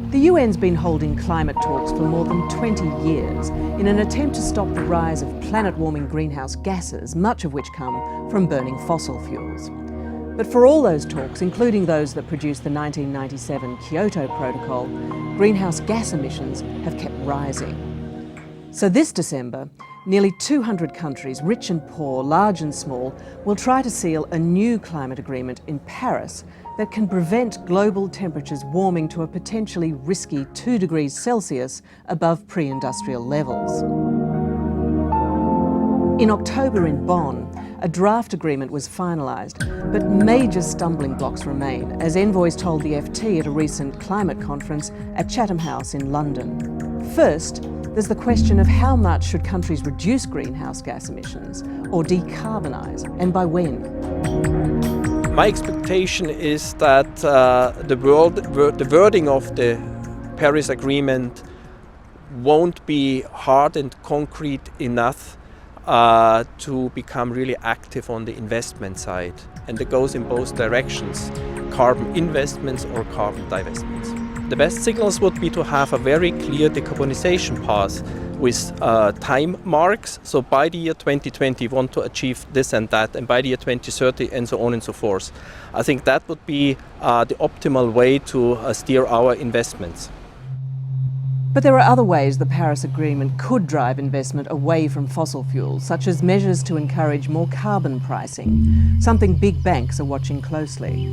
The UN's been holding climate talks for more than 20 years in an attempt to stop the rise of planet-warming greenhouse gases, much of which come from burning fossil fuels. But for all those talks, including those that produced the 1997 Kyoto Protocol, greenhouse gas emissions have kept rising. So this December, nearly 200 countries, rich and poor, large and small, will try to seal a new climate agreement in Paris that can prevent global temperatures warming to a potentially risky 2 degrees Celsius above pre-industrial levels. In October in Bonn, a draft agreement was finalised, but major stumbling blocks remain, as envoys told the FT at a recent climate conference at Chatham House in London. First, there's the question of how much should countries reduce greenhouse gas emissions or decarbonise, and by when? My expectation is that the wording of the Paris Agreement won't be hard and concrete enough to become really active on the investment side. And it goes in both directions, carbon investments or carbon divestments. The best signals would be to have a very clear decarbonization path with time marks. So by the year 2020 we want to achieve this and that, and by the year 2030 and so on and so forth. I think that would be the optimal way to steer our investments. But there are other ways the Paris Agreement could drive investment away from fossil fuels, such as measures to encourage more carbon pricing, something big banks are watching closely.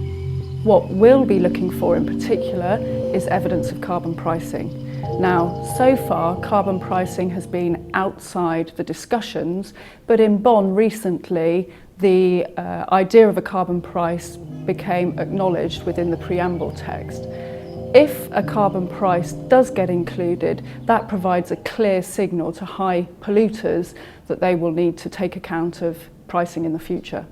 What we'll be looking for in particular is evidence of carbon pricing. Now, so far, carbon pricing has been outside the discussions, but in Bonn recently, the idea of a carbon price became acknowledged within the preamble text. If a carbon price does get included, that provides a clear signal to high polluters that they will need to take account of pricing in the future.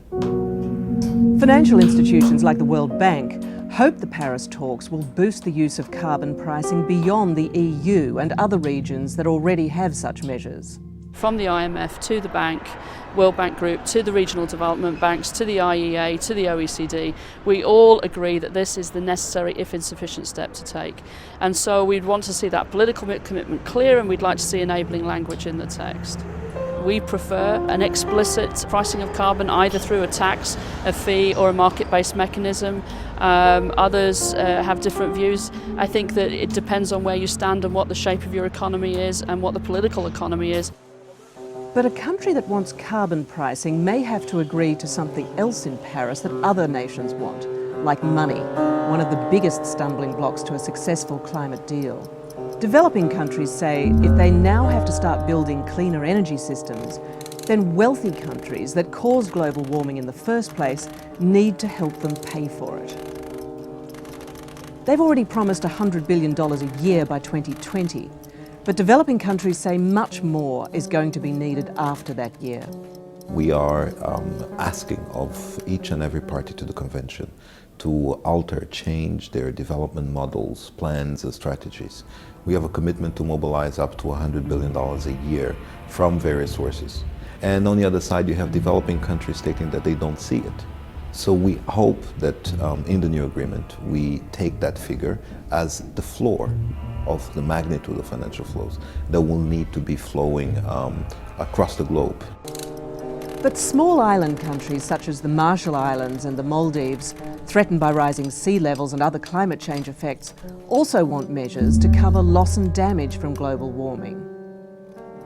Financial institutions like the World Bank hope the Paris talks will boost the use of carbon pricing beyond the EU and other regions that already have such measures. From the IMF to the Bank, World Bank Group, to the regional development banks, to the IEA, to the OECD, we all agree that this is the necessary, if insufficient, step to take. And so we'd want to see that political commitment clear, and we'd like to see enabling language in the text. We prefer an explicit pricing of carbon, either through a tax, a fee or a market-based mechanism. Others have different views. I think that it depends on where you stand and what the shape of your economy is and what the political economy is. But a country that wants carbon pricing may have to agree to something else in Paris that other nations want, like money, one of the biggest stumbling blocks to a successful climate deal. Developing countries say if they now have to start building cleaner energy systems, then wealthy countries that cause global warming in the first place need to help them pay for it. They've already promised $100 billion a year by 2020, but developing countries say much more is going to be needed after that year. We are asking of each and every party to the convention to alter, change their development models, plans and strategies. We have a commitment to mobilize up to $100 billion a year from various sources. And on the other side, you have developing countries stating that they don't see it. So we hope that in the new agreement, we take that figure as the floor of the magnitude of financial flows that will need to be flowing across the globe. But small island countries such as the Marshall Islands and the Maldives, threatened by rising sea levels and other climate change effects, also want measures to cover loss and damage from global warming.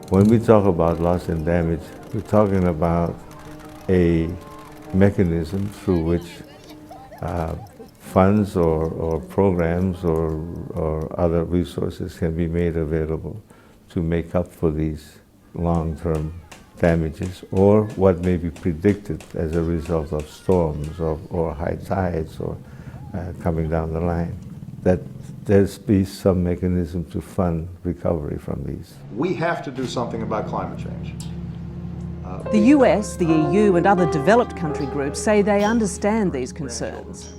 When we talk about loss and damage, we're talking about a mechanism through which funds or programs or other resources can be made available to make up for these long-term damages or what may be predicted as a result of storms or high tides or coming down the line. That there's be some mechanism to fund recovery from these. We have to do something about climate change. The US, the EU and other developed country groups say they understand these concerns.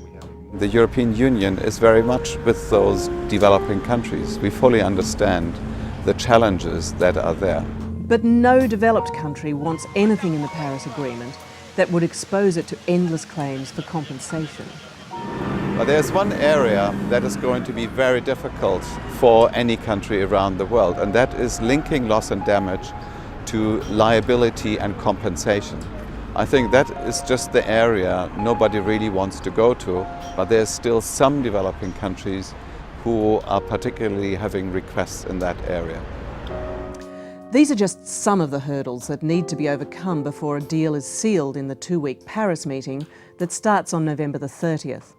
The European Union is very much with those developing countries. We fully understand the challenges that are there. But no developed country wants anything in the Paris Agreement that would expose it to endless claims for compensation. But there's one area that is going to be very difficult for any country around the world, and that is linking loss and damage to liability and compensation. I think that is just the area nobody really wants to go to, but there's still some developing countries who are particularly having requests in that area. These are just some of the hurdles that need to be overcome before a deal is sealed in the 2-week Paris meeting that starts on November the 30th.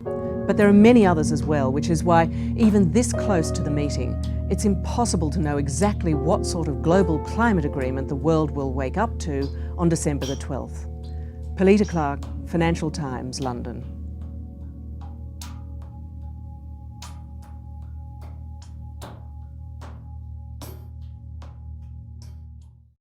But there are many others as well, which is why, even this close to the meeting, it's impossible to know exactly what sort of global climate agreement the world will wake up to on December the 12th. Pilita Clark, Financial Times, London.